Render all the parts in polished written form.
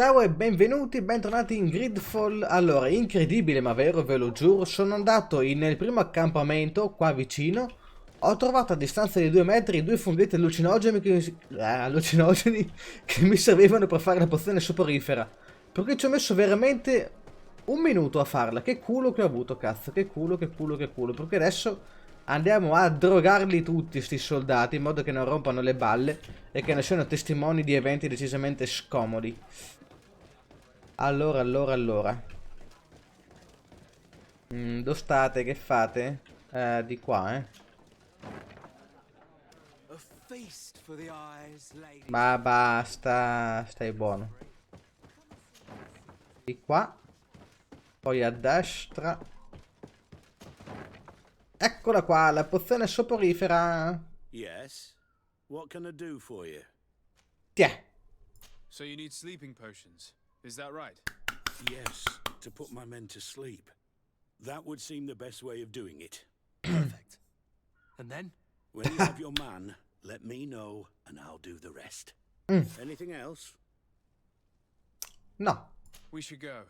Ciao e benvenuti, bentornati in GREEDFALL. Allora, incredibile ma vero, ve lo giuro, sono andato nel primo accampamento qua vicino. Ho trovato a distanza di 2 metri due funghetti allucinogeni che mi servivano per fare la pozione soporifera. Per cui ci ho messo veramente un minuto a farla. Che culo che ho avuto, cazzo, che culo, che culo, che culo. Perché adesso andiamo a drogarli tutti sti soldati in modo che non rompano le balle e che ne siano testimoni di eventi decisamente scomodi. Allora. Dove state? Che fate? Di qua, Ma basta, stai buono. Di qua. Poi a destra. Eccola qua, la pozione soporifera. Yes. What can I do for you? Tiè. So you need sleeping potions, is that right? Yes, to put my men to sleep. That would seem the best way of doing it. Perfect. And then? When you have your man, let me know and I'll do the rest. Anything else? No. We should go.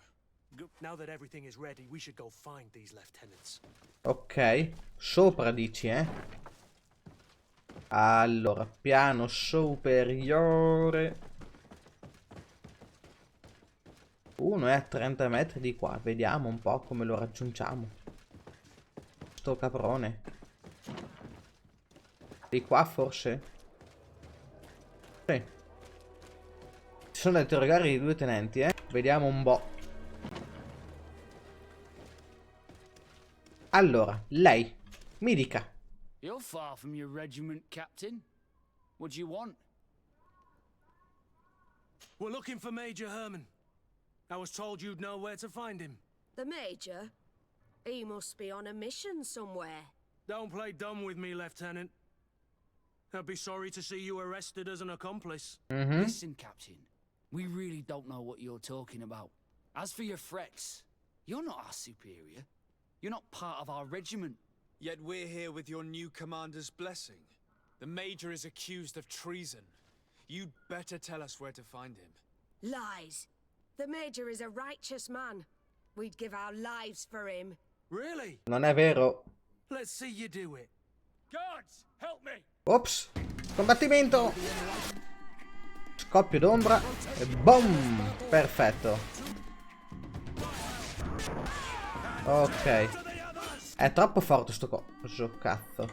Now that everything is ready, we should go find these lieutenants. Ok. Sopra dici, Allora, piano superiore. Uno è a 30 metri di qua. Vediamo un po' come lo raggiungiamo. Sto caprone. Di qua forse? Sì. Ci sono da interrogare i due tenenti, Vediamo un po'. Allora, lei mi dica. You're far from your regiment, Captain. What do you want? We're looking for Major Herman. I was told you'd know where to find him. The Major? He must be on a mission somewhere. Don't play dumb with me, Lieutenant. I'd be sorry to see you arrested as an accomplice. Listen, Captain. We really don't know what you're talking about. As for your threats, you're not our superior. You're not part of our regiment. Yet we're here with your new commander's blessing. The Major is accused of treason. You'd better tell us where to find him. Lies. The Major is a righteous man. We'd give our lives for him. Really? Non è vero. Let's see you do it. Guards, help me! Ops. Combattimento. Scoppio d'ombra. E boom. Perfetto. Ok. È troppo forte sto coso, cazzo.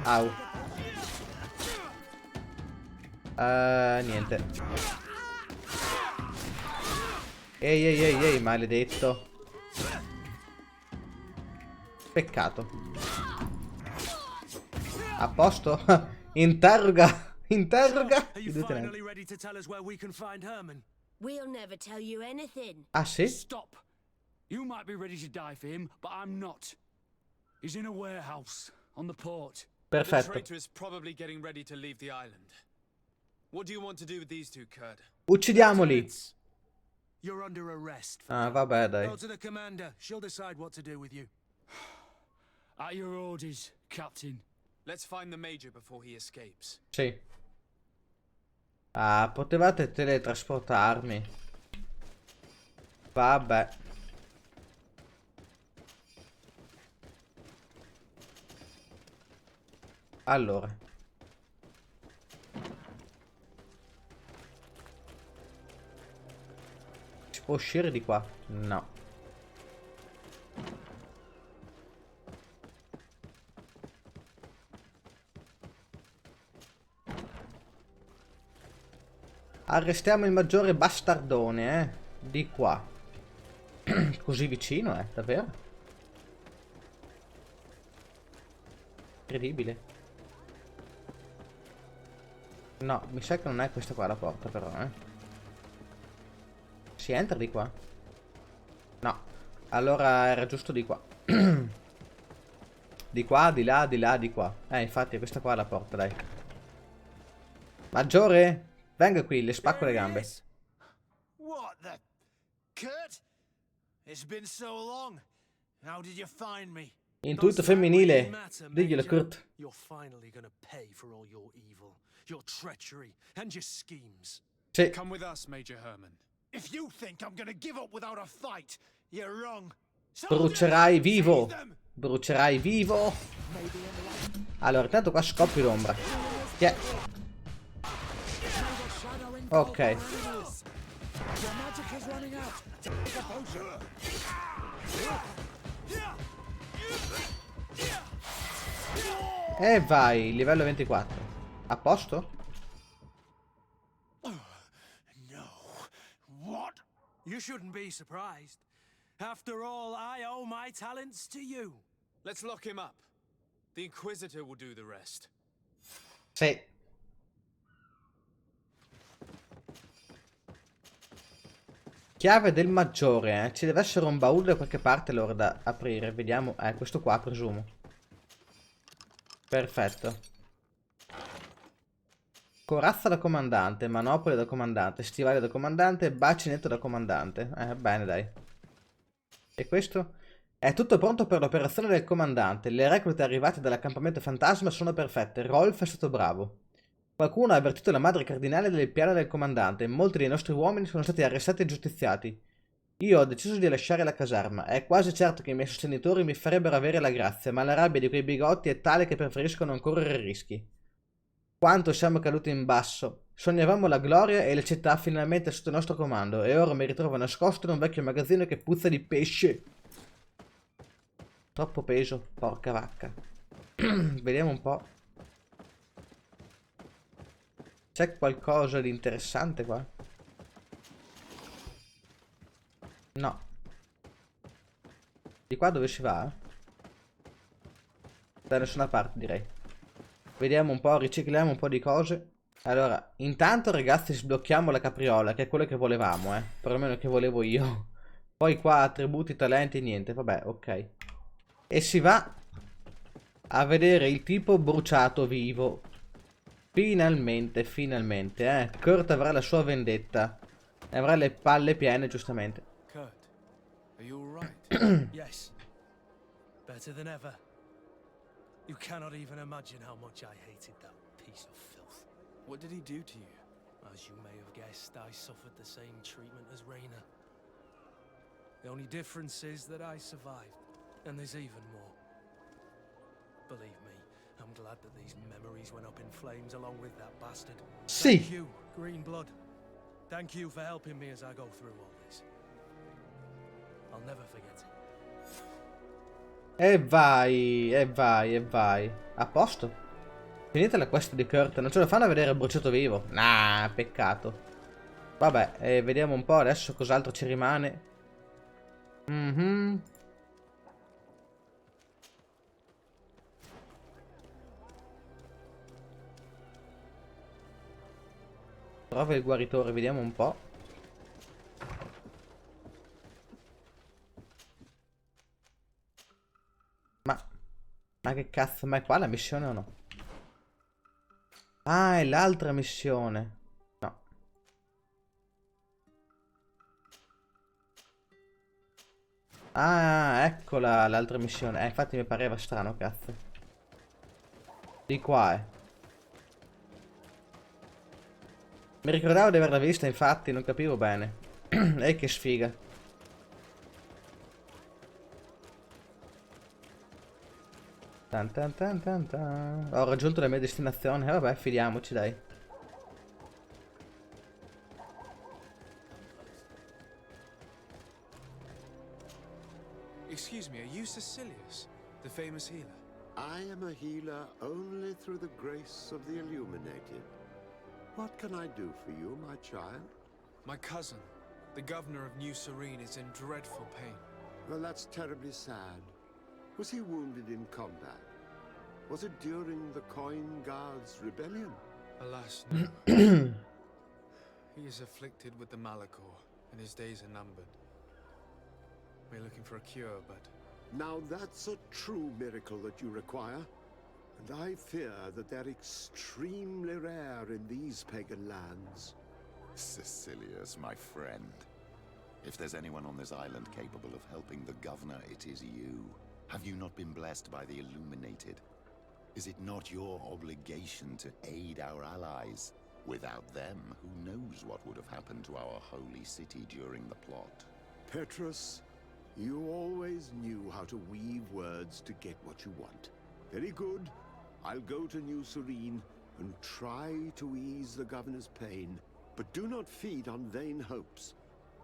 Au. Niente. Ehi, maledetto. Peccato. A posto? Interroga i due tenenti. Ready to tell us where we can find Herman? We'll never tell you anything. Ah sì? Stop! You might be ready to die for him, but I'm not. He's in a warehouse on the port. The Perfetto. traitor is probably getting ready to leave the island. What do you want to do with these two, Kurd? Uccidiamoli. You're under arrest. Ah, vabbè, dai. Go to the commander. She'll decide what to do with you. At your orders, Captain. Let's find the Major before he escapes. Sì. Ah, potevate teletrasportarmi. Vabbè. Allora. Si può uscire di qua? No. Arrestiamo il maggiore bastardone, Di qua. Così vicino, davvero? Incredibile. No, mi sa che non è questa qua la porta però, Si entra di qua? No. Allora era giusto di qua. Di qua, di là, di là, di qua. Infatti è questa qua la porta, dai. Maggiore? Venga qui, le spacco le gambe. What the... Kurt? It's been so long. How did you find me? Intuito femminile. Diglielo, Kurt. You're finally gonna pay for all your evil, your treachery, and your schemes. Sì. Come with us, Major Herman. If you think I'm gonna give up without a fight, you're wrong. Brucerai vivo. Seize them! Brucerai vivo. Allora, intanto qua scopri l'ombra. Che è... Ok. E vai, livello 24. A posto? No. What? You shouldn't be surprised. After all, I owe my talents to you. Let's lock him up. The Inquisitor will do the rest. Sì. Chiave del maggiore, Ci deve essere un baule da qualche parte allora da aprire. Vediamo. Questo qua, presumo. Perfetto. Corazza da comandante, manopole da comandante, stivali da comandante, bacinetto da comandante. Bene, dai. E questo? È tutto pronto per l'operazione del comandante. Le reclute arrivate dall'accampamento fantasma sono perfette. Rolf è stato bravo. Qualcuno ha avvertito la madre cardinale del piano del comandante. Molti dei nostri uomini sono stati arrestati e giustiziati. Io ho deciso di lasciare la caserma. È quasi certo che i miei sostenitori mi farebbero avere la grazia, ma la rabbia di quei bigotti è tale che preferisco non correre rischi. Quanto siamo caduti in basso. Sognavamo la gloria e la città finalmente sotto il nostro comando, e ora mi ritrovo nascosto in un vecchio magazzino che puzza di pesce. Troppo peso, porca vacca. Vediamo un po'. C'è qualcosa di interessante qua? No. Di qua dove si va? Da nessuna parte, direi. Vediamo un po', ricicliamo un po' di cose. Allora, intanto ragazzi sblocchiamo la capriola, che è quello che volevamo, perlomeno che volevo io. Poi qua attributi, talenti, niente, vabbè, ok. E si va a vedere il tipo bruciato vivo. Finalmente, finalmente, Kurt avrà la sua vendetta. E avrà le palle piene, giustamente. Kurt, are you alright? Yes. Better than ever. You cannot even imagine how much I hated that piece of filth. What did he do to you? As you may have guessed, I suffered the same treatment as Raina. The only difference is that I survived, and there's even more. Believe me, I'm glad that these memories went up in flames along with that bastard. Sì. Thank you, Green Blood. Thank you for helping me as I go through all this. I'll never forget it. E vai, e vai, e vai. A posto? Finita la quest di Kurt. Non ce lo fanno a vedere bruciato vivo. Nah, peccato. Vabbè, vediamo un po' adesso cos'altro ci rimane. Trova il guaritore, vediamo un po'. Ma che cazzo, ma è qua la missione o no? Ah, è l'altra missione. No. Ah, eccola l'altra missione. Infatti mi pareva strano, cazzo. Di qua, Mi ricordavo di averla vista, infatti, non capivo bene. E che sfiga. Tan tan tan tan tan. Ho raggiunto la mia destinazione. Vabbè, fidiamoci, dai. Excuse me, are you Cecilius, the famous healer? I am a healer only through the grace of the illuminated. What can I do for you, my child? My cousin, the governor of New Serene, is in dreadful pain. Well, that's terribly sad. Was he wounded in combat? Was it during the Coin Guards' rebellion? Alas, no. He is afflicted with the Malachor, and his days are numbered. We're looking for a cure, but... Now that's a true miracle that you require. And I fear that they're extremely rare in these pagan lands. Cecilius, my friend. If there's anyone on this island capable of helping the governor, it is you. Have you not been blessed by the illuminated? Is it not your obligation to aid our allies? Without them, who knows what would have happened to our holy city during the plot? Petrus, you always knew how to weave words to get what you want. Very good. I'll go to New Serene and try to ease the governor's pain, but do not feed on vain hopes.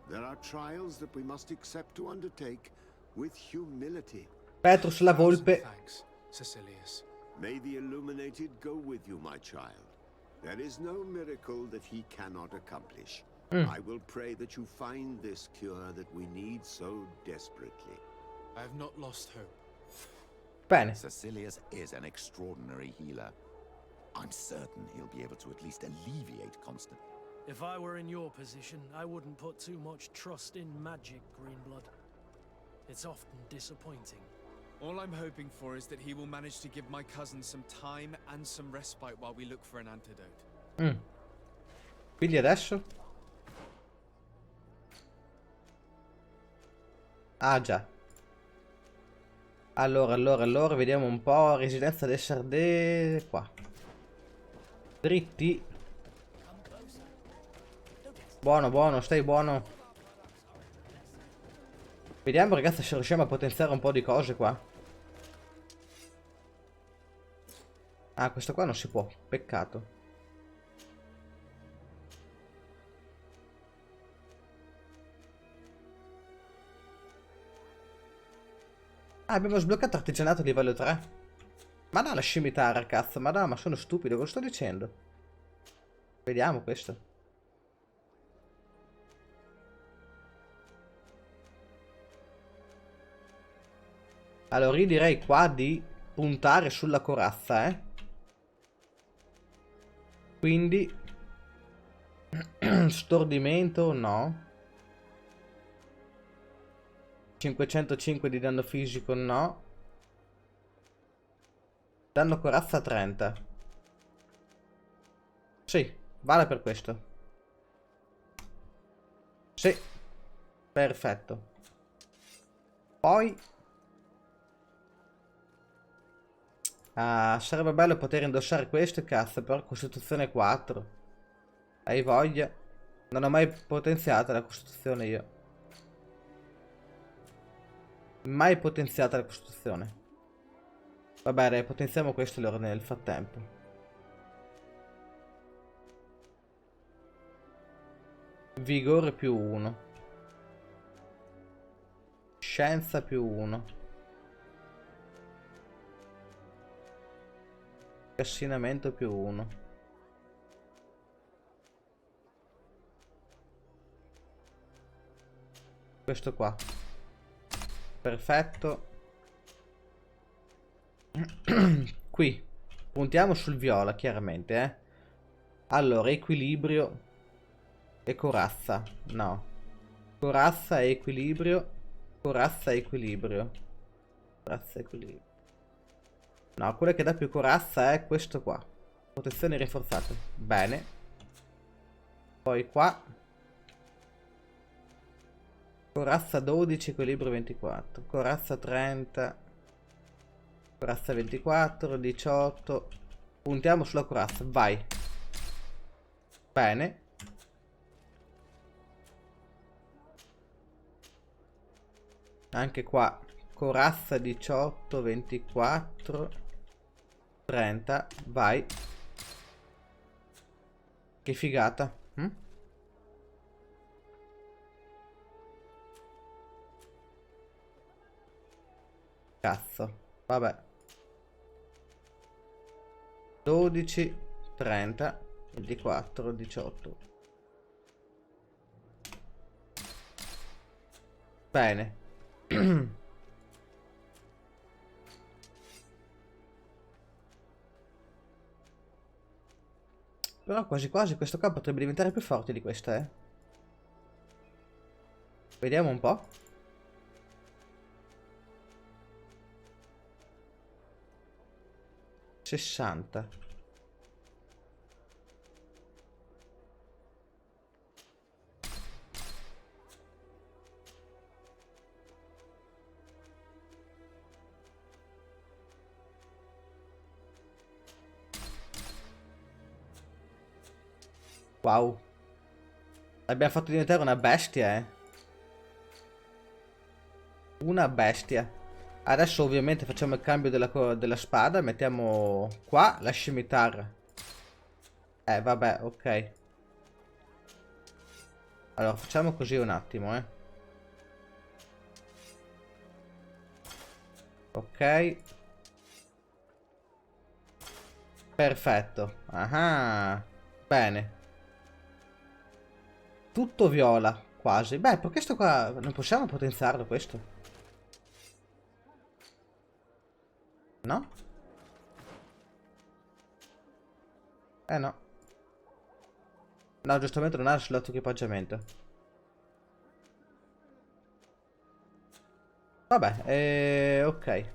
There are trials that we must accept to undertake with humility. Petrus la volpe. Thanks, Cecilius. May the illuminated go with you, my child. There is no miracle that he cannot accomplish. I will pray that you find this cure that we need so desperately. I have not lost hope. Bene. Cecilius is an extraordinary healer. I'm certain he'll be able to at least alleviate constant. If I were in your position, I wouldn't put too much trust in magic, Greenblood. It's often disappointing. All I'm hoping for is that he will manage to give my cousin some time and some respite while we look for an antidote. Quindi adesso? Ah già. Allora, vediamo un po'. Residenza dei Sardè. Qua. Dritti. Buono, stai buono. Vediamo ragazzi se riusciamo a potenziare un po' di cose qua. Ah, questo qua non si può. Peccato. Ah, abbiamo sbloccato artigianato livello 3. Ma no, la scimitara, cazzo. Ma no, ma sono stupido, cosa sto dicendo? Vediamo questo. Allora, io direi qua di puntare sulla corazza, Quindi stordimento no. 505 di danno fisico no. Danno corazza 30. Sì, vale per questo. Sì. Perfetto. Poi sarebbe bello poter indossare questo, cazzo, però Costituzione 4. Hai voglia? Non ho mai potenziata la Costituzione io. Mai potenziata la Costituzione. Vabbè, dai, potenziamo questo allora nel frattempo. Vigore più 1. Scienza più 1. Cassinamento più 1. Questo qua. Perfetto. Qui puntiamo sul viola chiaramente, Allora, equilibrio e corazza. No. Corazza e equilibrio. Corazza e equilibrio. Corazza e equilibrio. No, quello che dà più corazza è questo qua. Protezione rinforzata. Bene. Poi qua. Corazza 12, equilibrio 24. Corazza 30. Corazza 24, 18. Puntiamo sulla corazza. Vai. Bene. Anche qua. Corazza 18, 24. 30, vai. Che figata. Cazzo. Vabbè. 12, 30, 24, 18. Bene. Però quasi quasi questo qua potrebbe diventare più forte di questa, Vediamo un po'. $60. Wow. L'abbiamo fatto diventare una bestia, eh. Una bestia. Adesso ovviamente facciamo il cambio della spada. Mettiamo qua la scimitarra. Vabbè, ok. Allora, facciamo così un attimo, eh. Ok. Perfetto. Ah. Bene. Tutto viola, quasi. Beh, per questo qua non possiamo potenziarlo questo. No? No. No, giustamente non ha il slot equipaggiamento. Vabbè, ok.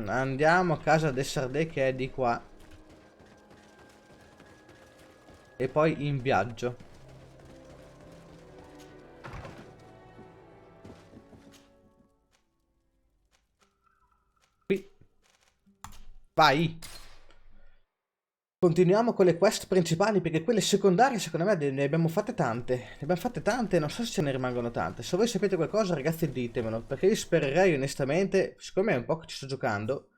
Andiamo a casa del Sardè che è di qua. E poi in viaggio. Qui. Vai. Continuiamo con le quest principali perché quelle secondarie secondo me ne abbiamo fatte tante. Ne abbiamo fatte tante, non so se ce ne rimangono tante. Se voi sapete qualcosa ragazzi ditemelo, perché io spererei onestamente, siccome è un po' che ci sto giocando,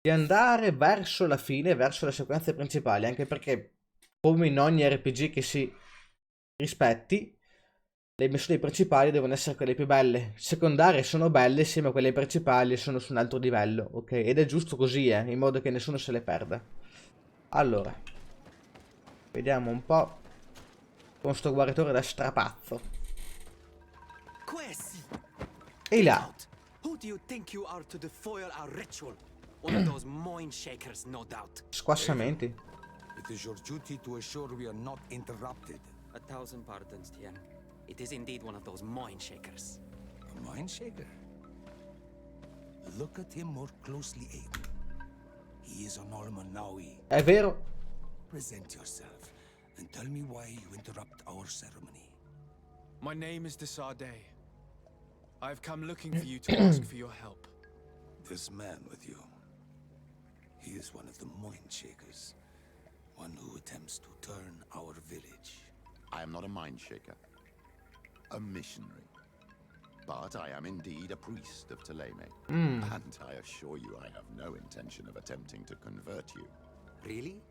di andare verso la fine, verso le sequenze principali, anche perché come in ogni RPG che si rispetti, le missioni principali devono essere quelle più belle. Secondarie sono belle, sì, ma quelle principali sono su un altro livello, ok? Ed è giusto così, in modo che nessuno se le perda. Allora, vediamo un po' con sto guaritore da strapazzo. E là. Who do you think you are to foil our ritual? One of those mind shakers, no doubt. Squassamenti. It is your duty to assure we are not interrupted. 1,000 pardons, Tien. It is indeed one of those mind shakers. A mind shaker? Look at him more closely, Aiden. He is an Almanawi. È vero. Present yourself and tell me why you interrupt our ceremony. My name is Desardet. I've come looking for you to ask for your help. This man with you, he is one of the mind shakers. One who attempts to turn our village. I am not a mind shaker. A missionary. But I am indeed a priest of Teleme. And I assure you I have no intention of attempting to convert you. Really?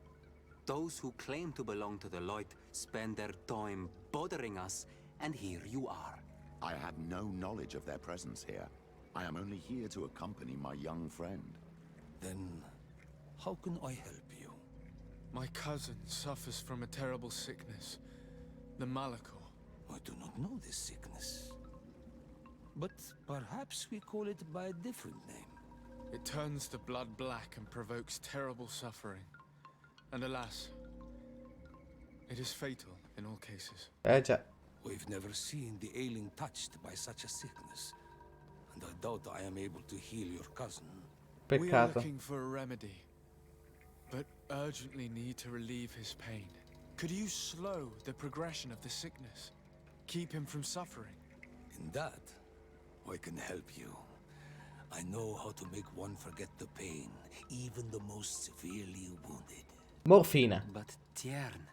Those who claim to belong to the light spend their time bothering us, and here you are. I had no knowledge of their presence here. I am only here to accompany my young friend. Then, how can I help you? My cousin suffers from a terrible sickness, the Malachor. I do not know this sickness. But perhaps we call it by a different name. It turns the blood black and provokes terrible suffering. And alas, it is fatal in all cases. Già. We've never seen the ailing touched by such a sickness. And I doubt I am able to heal your cousin. We are Peccato. looking for a remedy, but urgently need to relieve his pain. Could you slow the progression of the sickness? Keep him from suffering? In that, I can help you. I know how to make one forget the pain, even the most severely wounded. Morfina. But Tiern,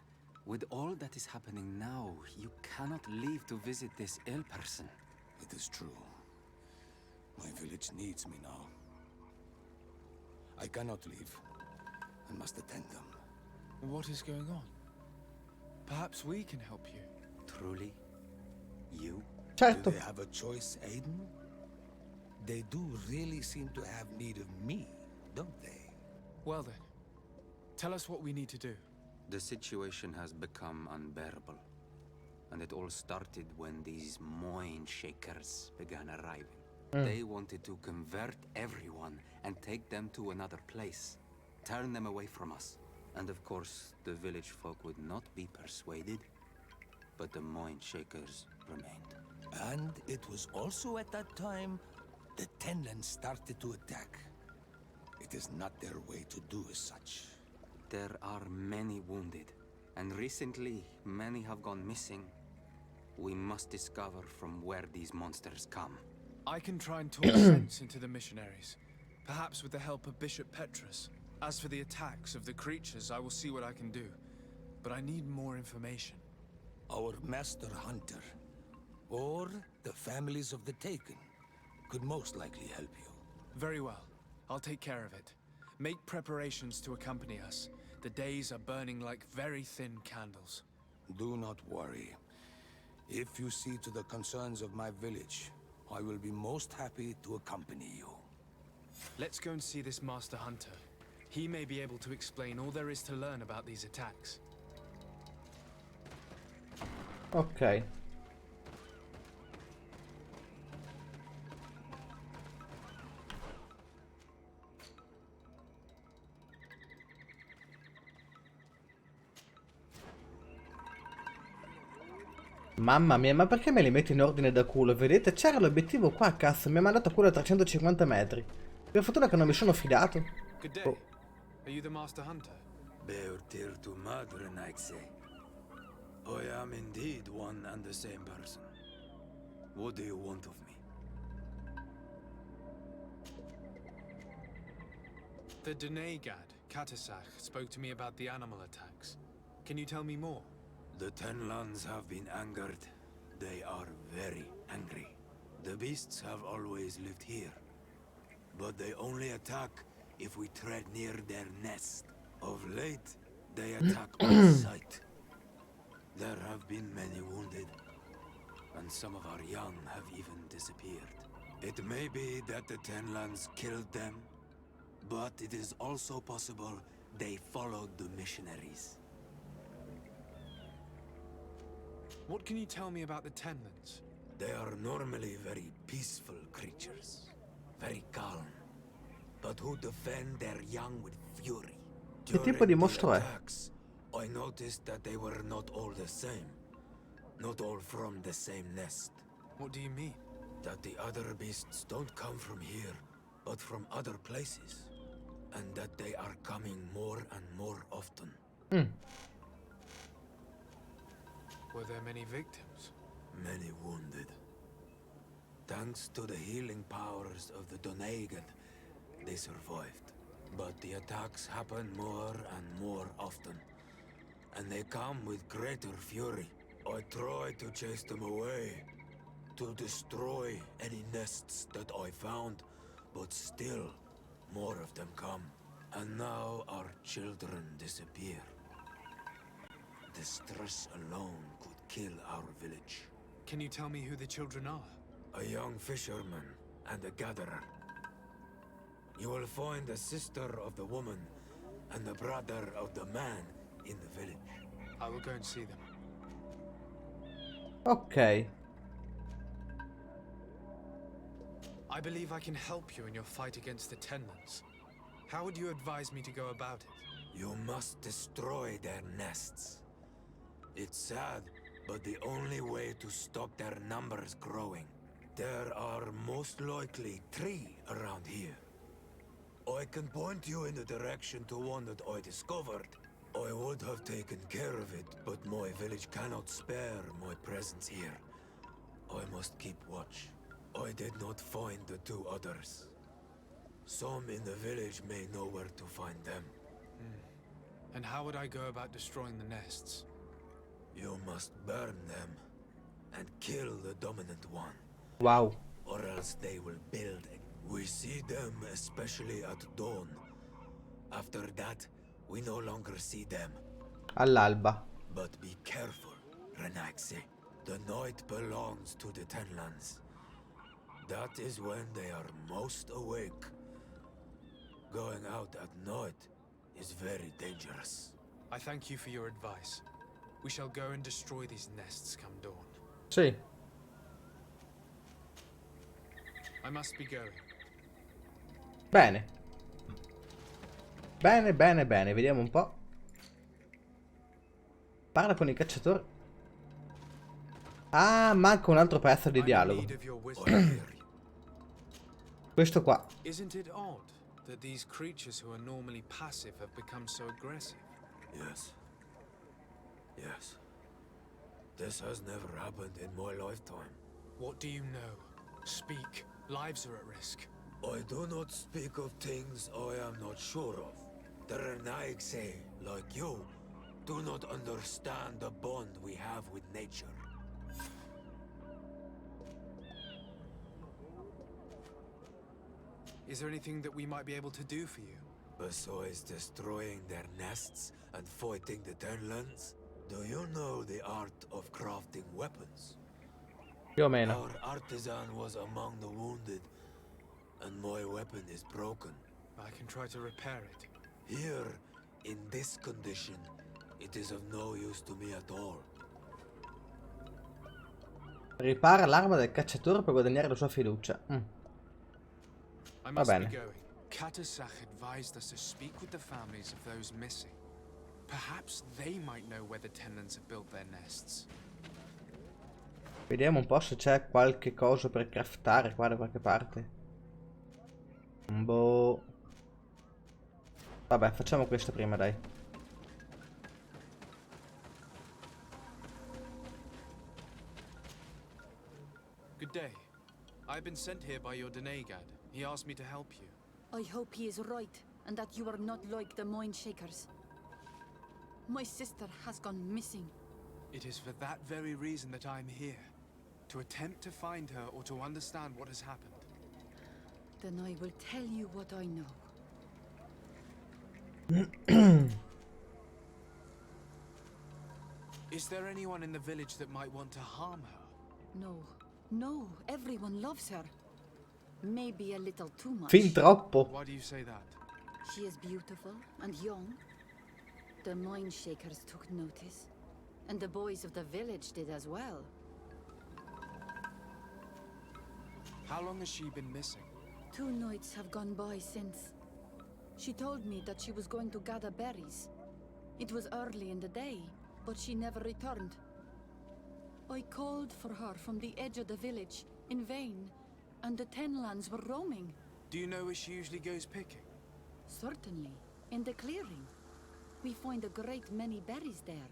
with all that is happening now, you cannot leave to visit this ill person. It is true. My village needs me now. I cannot leave. I must attend them. What is going on? Perhaps we can help you. Truly? You? Certo. Do they have a choice, Aiden? They do really seem to have need of me, don't they? Well then, tell us what we need to do. The situation has become unbearable. And it all started when these mind shakers began arriving. They wanted to convert everyone and take them to another place. Turn them away from us. And of course, the village folk would not be persuaded. But the mind shakers remained. And it was also at that time the Tenland started to attack. It is not their way to do as such. There are many wounded, and recently many have gone missing. We must discover from where these monsters come. I can try and talk sense into the missionaries, perhaps with the help of Bishop Petrus. As for the attacks of the creatures, I will see what I can do. But I need more information. our master hunter, or the families of the taken, could most likely help you. Very well. I'll take care of it. Make preparations to accompany us. The days are burning like very thin candles. Do not worry. If you see to the concerns of my village, I will be most happy to accompany you. Let's go and see this Master Hunter. He may be able to explain all there is to learn about these attacks. Ok. Mamma mia, ma perché me li metti in ordine da culo? Vedete, c'era l'obiettivo qua, cazzo, mi ha mandato a culo a 350 metri. Per fortuna che non mi sono fidato. Good day. Oh. Are you the Master Hunter? Beortir to madre, Naxe. I am indeed one and the same person. What do you want of me? The Denegad, Katasach, spoke to me about the animal attacks. Can you tell me more? The Ten Lands have been angered. They are very angry. The beasts have always lived here. But they only attack if we tread near their nest. Of late, they attack on sight. There have been many wounded, and some of our young have even disappeared. It may be that the Ten Lands killed them, but it is also possible they followed the missionaries. What can you tell me about the Tenlands? They are normally very peaceful creatures, very calm, but who defend their young with fury. Che tipo di mostro è? Attacks, I noticed that they were not all the same. Not all from the same nest. What do you mean? That the other beasts don't come from here, but from other places. And that they are coming more and more often. Were there many victims? Many wounded. Thanks to the healing powers of the Donegad, they survived. But the attacks happen more and more often. And they come with greater fury. I try to chase them away, to destroy any nests that I found, but still, more of them come. And now our children disappear. The stress alone could kill our village. Can you tell me who the children are? A young fisherman and a gatherer. You will find the sister of the woman and the brother of the man in the village. I will go and see them. Ok. I believe I can help you in your fight against the Tenlands. How would you advise me to go about it? You must destroy their nests. It's sad, but the only way to stop their numbers growing. There are most likely 3 around here. I can point you in the direction to one that I discovered. I would have taken care of it, but my village cannot spare my presence here. I must keep watch. I did not find the 2 others. Some in the village may know where to find them. And how would I go about destroying the nests? You must burn them and kill the dominant one. Wow. Or else they will build. We see them especially at dawn. After that, we no longer see them. All'alba. But be careful, Renaxe. The night belongs to the Tenlands. That is when they are most awake. Going out at night is very dangerous. I thank you for your advice. We shall go and destroy these nests come dawn. Sì. I must be going. Bene. Bene, bene, bene. Vediamo un po'. Parla con i cacciatori. Ah, manca un altro pezzo di dialogo. Questo qua. Isn't it odd that these creatures who are normally passive have become so aggressive? Yes. Yes. This has never happened in my lifetime. What do you know? Speak. Lives are at risk. I do not speak of things I am not sure of. The Renaigse, like you, do not understand the bond we have with nature. Is there anything that we might be able to do for you? Besides destroying their nests and fighting the Tenlands, do you know the art of crafting weapons? Più o meno. Our artisan was among the wounded, and my weapon is broken. I can try to repair it. Here, in this condition, it is of no use to me at all. Ripara l'arma del cacciatore per guadagnare la sua fiducia. I Va must bene. be going. Katasach advised us to speak with the families of those missing. Perhaps they might know where the Tenlands have built their nests. Vediamo un po' se c'è qualche cosa per craftare qua da qualche parte. Boh. Vabbè, facciamo questo prima, dai. Good day. I've been sent here by your Denegad. He asked me to help you. I hope he is right, and that you are not like the Mind Shakers. My sister has gone missing. It is for that very reason that I'm here. To attempt to find her or to understand what has happened. Then I will tell you what I know. Is there anyone in the village that might want to harm her? No, everyone loves her. Maybe a little too much. Fin troppo. Why do you say that? She is beautiful and young. The Mind Shakers took notice, and the boys of the village did as well. How long has she been missing? 2 nights have gone by since. She told me that she was going to gather berries. It was early in the day, but she never returned. I called for her from the edge of the village, in vain, and the Tenlands were roaming. Do you know where she usually goes picking? Certainly, in the clearing. We find a great many berries there.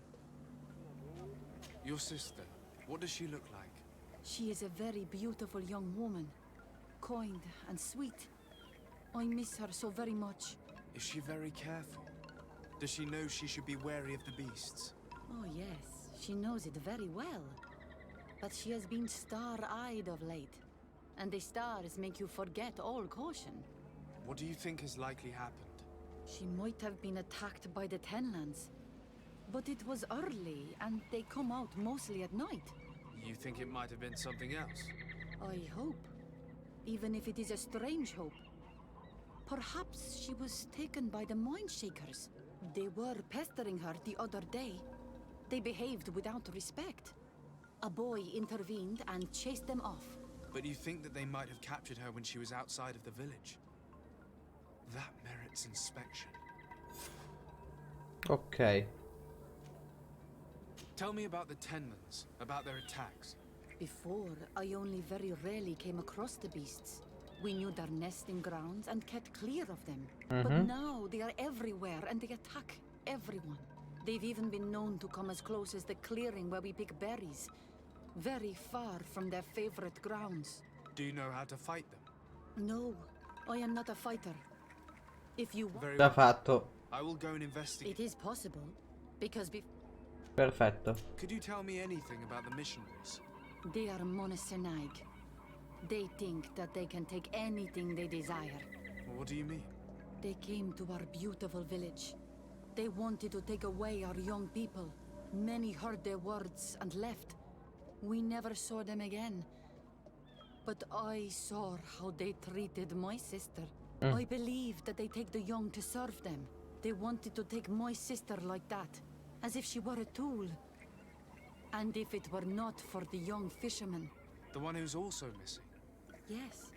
Your sister, what does she look like? She is a very beautiful young woman, kind and sweet. I miss her so very much. Is she very careful? Does she know she should be wary of the beasts? Oh yes, she knows it very well. But she has been star-eyed of late, and the stars make you forget all caution. What do you think has likely happened? She might have been attacked by the Tenlands, but it was early, and they come out mostly at night. You think it might have been something else? I hope, even if it is a strange hope. Perhaps she was taken by the Mind Shakers. They were pestering her the other day. They behaved without respect. A boy intervened and chased them off. But you think that they might have captured her when she was outside of the village? That merits inspection. Ok. Tell me about the Tenlands, about their attacks. Before, I only very rarely came across the beasts. We knew their nesting grounds and kept clear of them. But now they are everywhere and they attack everyone. They've even been known to come as close as the clearing where we pick berries. Very far from their favorite grounds. Do you know how to fight them? No, I am not a fighter. If you want, Very Già well. fatto. I will go and investigate. it is possible. Because Perfetto. Could you tell me anything about the missionaries? they are monosynaig. They think that they can take anything they desire. What do you mean? They came to our beautiful village. They wanted to take away our young people. Many heard their words and left. We never saw them again. But I saw how they treated my sister. I believe that they take the young to serve them. They wanted to take my sister like that, as if she were a tool. And if it were not for the young fisherman. The one who's also missing? Yes.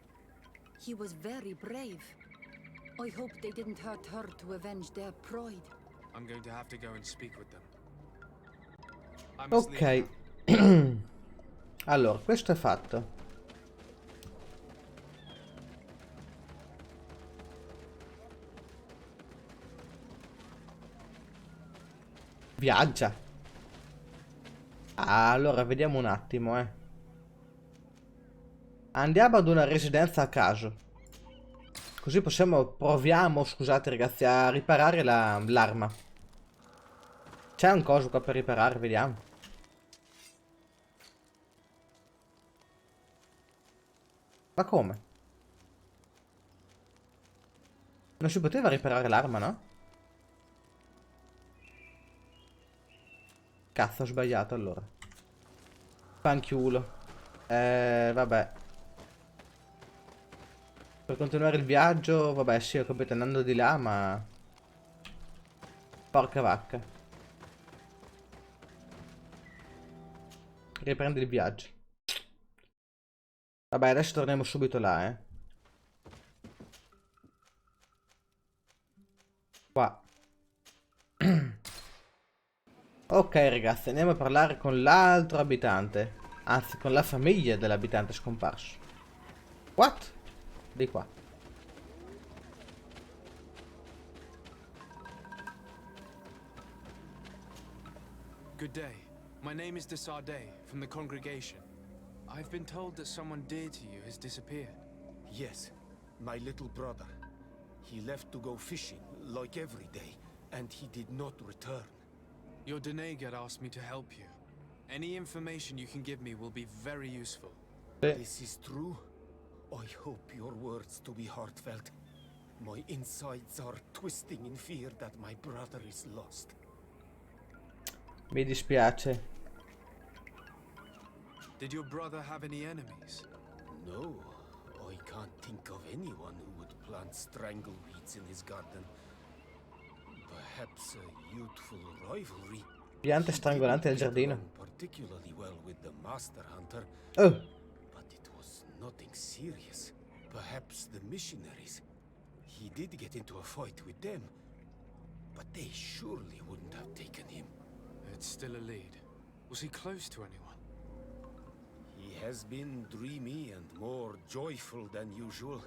He was very brave. I hope they didn't hurt her to avenge their pride. I'm going to have to go and speak with them. I must Ok. leave now. Allora, questo è fatto. Viaggia. Allora, vediamo un attimo, Andiamo ad una residenza a caso. Così proviamo, scusate ragazzi, a riparare l'arma. C'è un coso qua per riparare, vediamo. Ma come? Non si poteva riparare l'arma, no? Cazzo, ho sbagliato allora. Fanchiulo. Vabbè. Per continuare il viaggio, vabbè sì, ho capito, andando di là, ma... Porca vacca. Riprendi il viaggio. Vabbè, adesso torniamo subito là, Qua. Ok ragazzi, andiamo a parlare con l'altro abitante. Anzi, con la famiglia dell'abitante scomparso. What? Di qua. Good day. My name is Desardet, from the congregation. I've been told that someone dear to you has disappeared. Yes, my little brother. He left to go fishing, like every day, and he did not return. Your Donegal asked me to help you. Any information you can give me will be very useful. This is true? I hope your words to be heartfelt. My insides are twisting in fear that my brother is lost. Mi dispiace. Did your brother have any enemies? No, I can't think of anyone who would plant strangleweeds in his garden. Perhaps a youthful rivalry. Piante strangolanti nel giardino. Particularly well with the master hunter. Oh. But it was nothing serious. Perhaps the missionaries. He did get into a fight with them. But they surely wouldn't have taken him. It's still a lead. Was he close to anyone? He has been dreamy and more joyful than usual.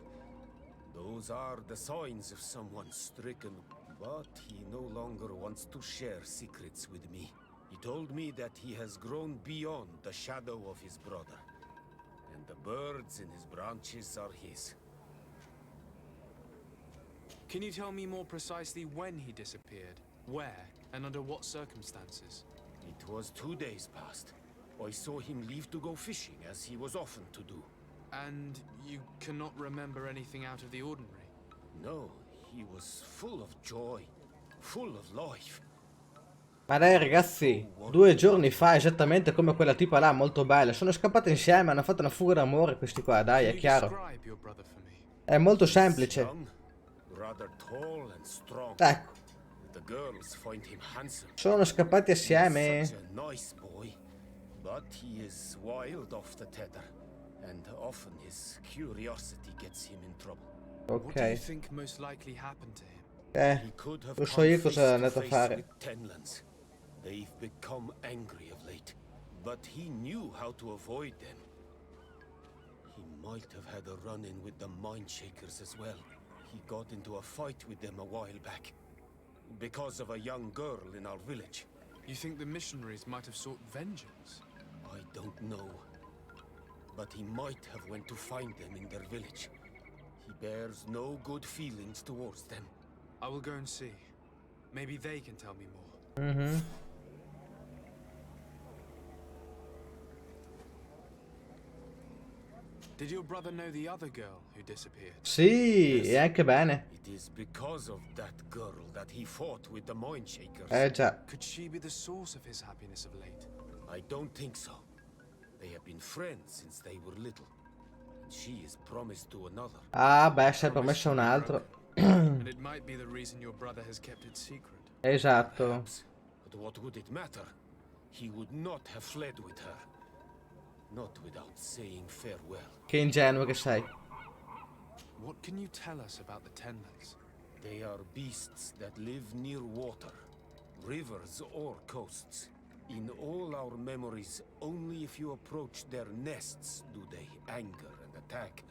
Those are the signs of someone stricken. But he no longer wants to share secrets with me. He told me that he has grown beyond the shadow of his brother. And the birds in his branches are his. Can you tell me more precisely when he disappeared? Where? And under what circumstances? It was 2 days past. I saw him leave to go fishing, as he was often to do. And you cannot remember anything out of the ordinary? No, he was full of joy, full of life. Ma dai ragazzi, 2 giorni fa, esattamente come quella tipa là, molto bella. Sono scappate insieme, hanno fatto una fuga d'amore questi qua, dai, è chiaro. È molto semplice. Ecco. Sono scappati assieme. But he is wild off the tether, and often his curiosity gets him in trouble. Ok. What do you think most likely happened to him? He could have lo so io cosa è andato a face fare. with Tenlands. They've become angry of late, but he knew how to avoid them. He might have had a run-in with the Mindshakers as well. He got into a fight with them a while back, because of a young girl in our village. You think the missionaries might have sought vengeance? I don't know, but he might have went to find them in their village. He bears no good feelings towards them. I will go and see. Maybe they can tell me more. Mhm. Did your brother know the other girl who disappeared? Sì, e anche bene. It is because of that girl that he fought with the Mindshakers. Già. Could she be the source of his happiness of late? I don't think so. They have been friends since they were little. And she is promised to another. Ah, beh, si è promesso a un altro. And it might be the reason your brother has kept it secret. Esatto. Perhaps, but what would it matter? He would not have fled with her. Not without saying farewell. Che ingenuo che sei. What can you tell us about the Tenlands? They are beasts that live near water, rivers or coasts. In all our memories, only if you approach their nests do they anger and attack.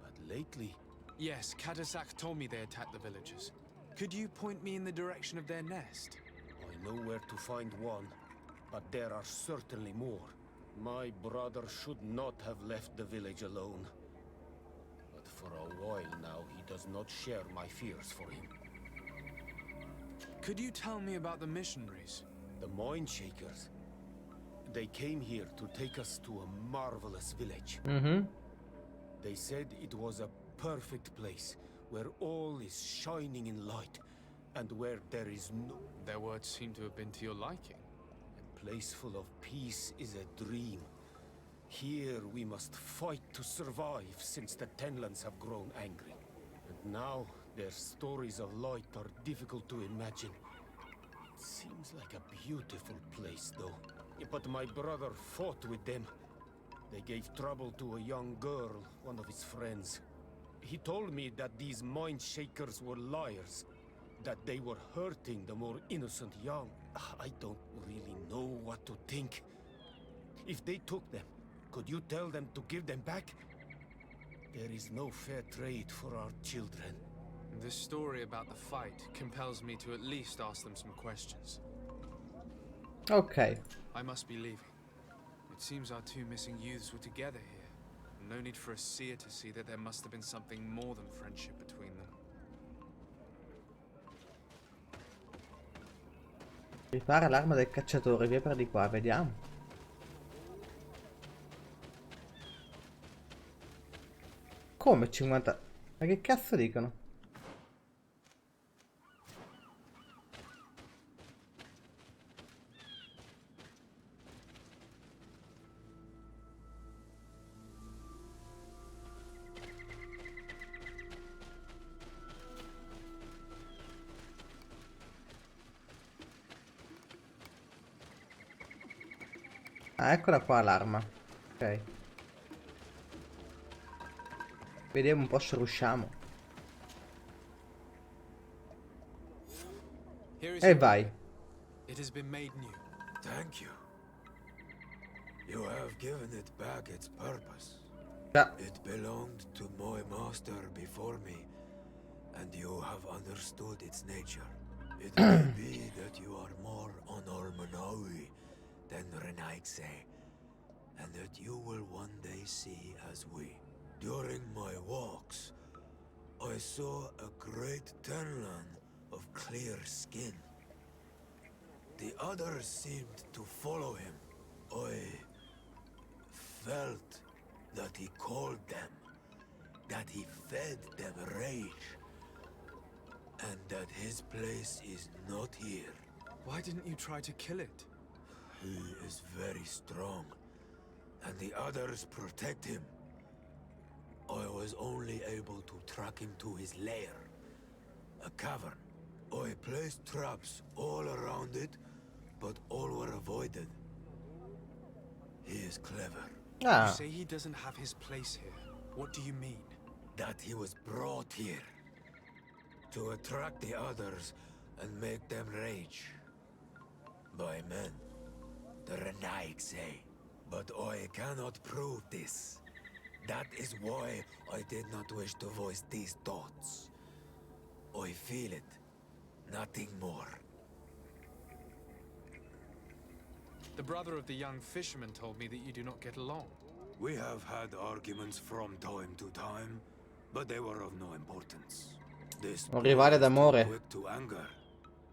But lately... Yes, Kadasak told me they attacked the villagers. Could you point me in the direction of their nest? I know where to find one, but there are certainly more. My brother should not have left the village alone. For a while now, he does not share my fears for him. Could you tell me about the missionaries? The Mind Shakers. They came here to take us to a marvelous village. They said it was a perfect place where all is shining in light and where there is no... Their words seem to have been to your liking. A place full of peace is a dream. Here we must fight to survive since the Tenlands have grown angry. And now their stories of light are difficult to imagine. It seems like a beautiful place though. But my brother fought with them. They gave trouble to a young girl, one of his friends. He told me that these Mind Shakers were liars, that they were hurting the more innocent young. I don't really know what to think. If they took them, could you tell them to give them back? There is no fair trade for our children. This story about the fight compels me to at least ask them some questions. Ok. I must be leaving. It seems our two missing youths were together here. No need for a seer to see that there must have been something more than friendship between them. Ripara l'arma del cacciatore, via per di qua, vediamo. Come 50? Ma che cazzo dicono? Ah, eccola qua l'arma. Ok. Vediamo un po' se riusciamo. E vai. It has been made new. Thank you. You have given it back its purpose. Yeah. It belonged to my master before me, and you have understood its nature. It may be that you are more on Ormanawi than Renaigse, and that you will one day see as we. During my walks, I saw a great Tenlan of clear skin. The others seemed to follow him. I felt that he called them, that he fed them rage, and that his place is not here. Why didn't you try to kill it? He is very strong, and the others protect him. I was only able to track him to his lair, a cavern. I placed traps all around it, but all were avoided. He is clever. You say he doesn't have his place here. What do you mean? That he was brought here to attract the others and make them rage. By men, the Renaig say. But I cannot prove this. That is why I did not wish to voice these thoughts. I feel it, nothing more. The brother of the young fisherman told me that you do not get along. We have had arguments from time to time, but they were of no importance. This Un rivale d'amore. quick to anger.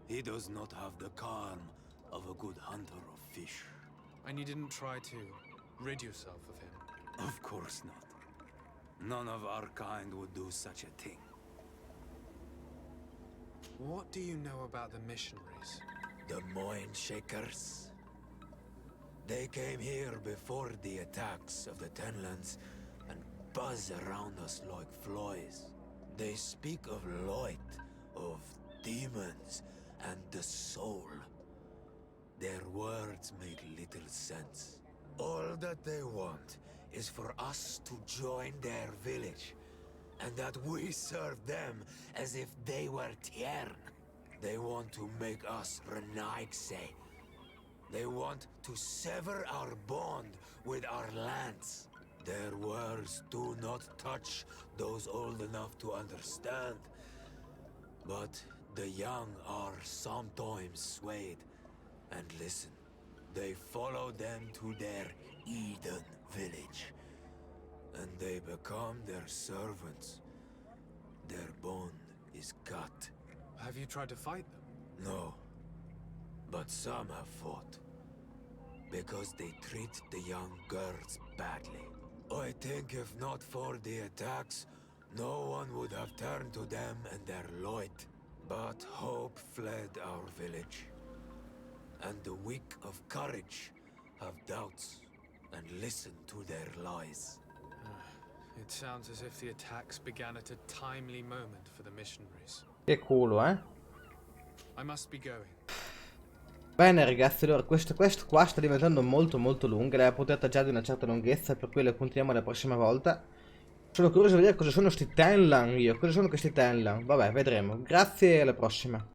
He does not have the calm of a good hunter of fish. And you didn't try to rid yourself of him? Of course not. None of our kind would do such a thing. What do you know about the missionaries? The Mind Shakers. They came here before the attacks of the Tenlands and buzz around us like flies. They speak of light, of demons, and the soul. Their words make little sense. All that they want is for us to join their village, and that we serve them as if they were Tiern. They want to make us Renaigse. They want to sever our bond with our lands. Their words do not touch those old enough to understand. But the young are sometimes swayed. And listen, they follow them to their Eden village. And they become their servants. Their bond is cut. Have you tried to fight them? No. But some have fought. Because they treat the young girls badly. I think if not for the attacks, no one would have turned to them and their light. But hope fled our village. And the weak of courage have doubts and listen to their lies. It sounds as if the attacks began at a timely moment for the missionaries. Che culo, eh? I must be going. Bene ragazzi, allora questo qua sta diventando molto lungo, l'aveva potata già di una certa lunghezza, per cui lo continuiamo la prossima volta. Sono curioso di vedere cosa sono sti Tenlan io, cosa sono questi Tenlan, vabbè vedremo, grazie e alla prossima.